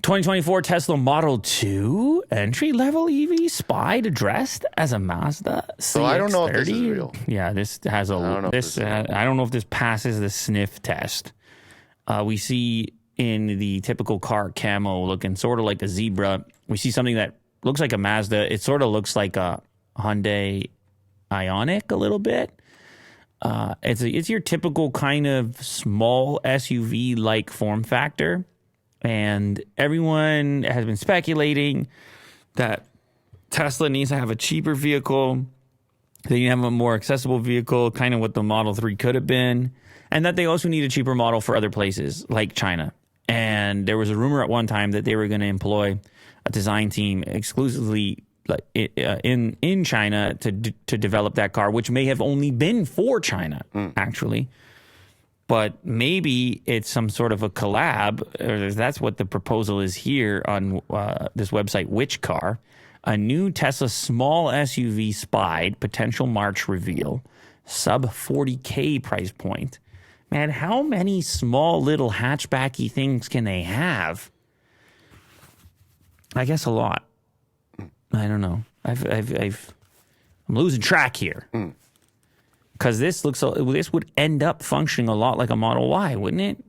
2024 Tesla Model 2 entry-level EV spied addressed as a Mazda CX-30. So I don't know if this is real. Yeah, this has a... I don't know if this passes the sniff test. We see in the typical car camo looking sort of like a Zebra. We see something that looks like a Mazda. It sort of looks like a Hyundai Ioniq a little bit. It's your typical kind of small SUV-like form factor. And everyone has been speculating that Tesla needs to have a cheaper vehicle. They need to have a more accessible vehicle, kind of what the Model 3 could have been. And that they also need a cheaper model for other places like China. And there was a rumor at one time that they were going to employ a design team exclusively in China to develop that car, which may have only been for China, actually. But maybe it's some sort of a collab, or that's what the proposal is here on this website, Which Car. A new Tesla small SUV spied, potential March reveal, sub 40K price point. Man, how many small little hatchbacky things can they have? I guess a lot. I don't know. I'm losing track here. Because this would end up functioning a lot like a Model Y, wouldn't it?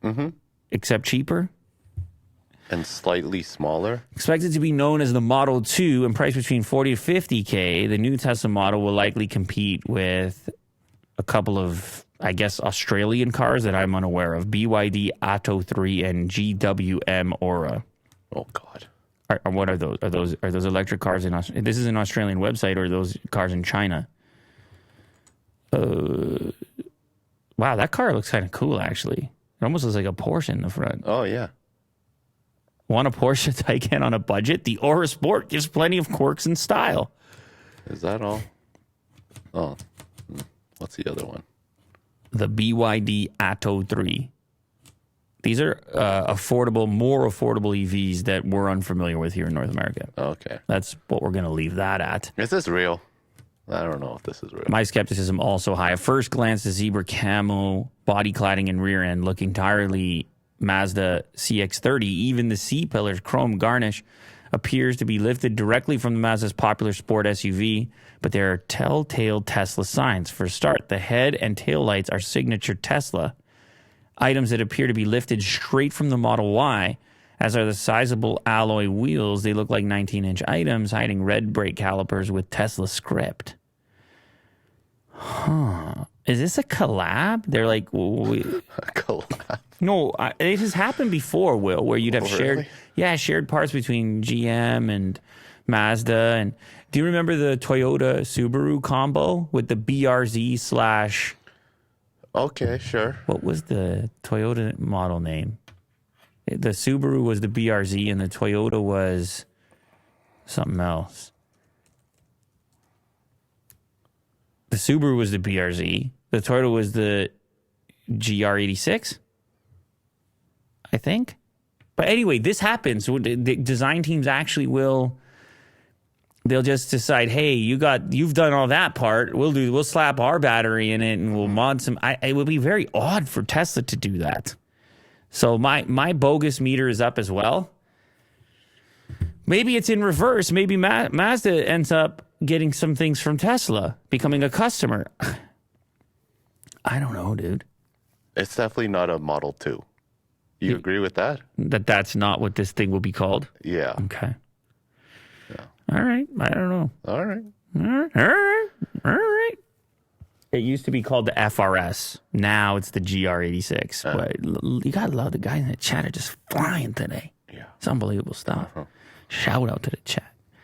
Mm-hmm. Except cheaper. And slightly smaller. Expected to be known as the Model 2 and priced between 40 to 50K, the new Tesla model will likely compete with a couple of, I guess, Australian cars that I'm unaware of. BYD Atto 3 and GWM Aura. Oh, God. What are those? Are those electric cars in Australia? This is an Australian website, or are those cars in China? Wow, that car looks kind of cool, actually. It almost looks like a Porsche in the front. Oh, yeah. Want a Porsche Taycan on a budget? The Aura Sport gives plenty of quirks and style. Is that all? Oh, what's the other one? The BYD Atto 3. These are more affordable EVs that we're unfamiliar with here in North America. Okay. That's what we're going to leave that at. Is this real? I don't know if this is real. My skepticism also high. At first glance, the Zebra camo body cladding and rear end look entirely Mazda CX-30. Even the C-pillar's chrome garnish appears to be lifted directly from the Mazda's popular sport SUV, but there are telltale Tesla signs. For a start, the head and tail lights are signature Tesla, items that appear to be lifted straight from the Model Y, as are the sizable alloy wheels. They look like 19-inch items hiding red brake calipers with Tesla script. Huh. Is this a collab? They're like... A collab? No, it has happened before, Will, where you'd have really? shared parts between GM and Mazda. And do you remember the Toyota Subaru combo with the BRZ / Okay, sure. What was the Toyota model name? The Subaru was the BRZ and the Toyota was something else. The Subaru was the BRZ. The Toyota was the GR86, I think. But anyway, this happens. The design teams actually they'll just decide, hey, you've done all that part. We'll slap our battery in it and we'll mod some. It would be very odd for Tesla to do that. So my bogus meter is up as well. Maybe it's in reverse. Maybe Mazda ends up getting some things from Tesla, becoming a customer. I don't know, dude. It's definitely not a Model 2. You agree with that? That's not what this thing will be called? Yeah. Okay. Yeah. All right. I don't know. All right. All right. It used to be called the FRS. Now it's the GR86. But you got to love the guys in the chat are just flying today. Yeah. It's unbelievable stuff. Shout out to the chat.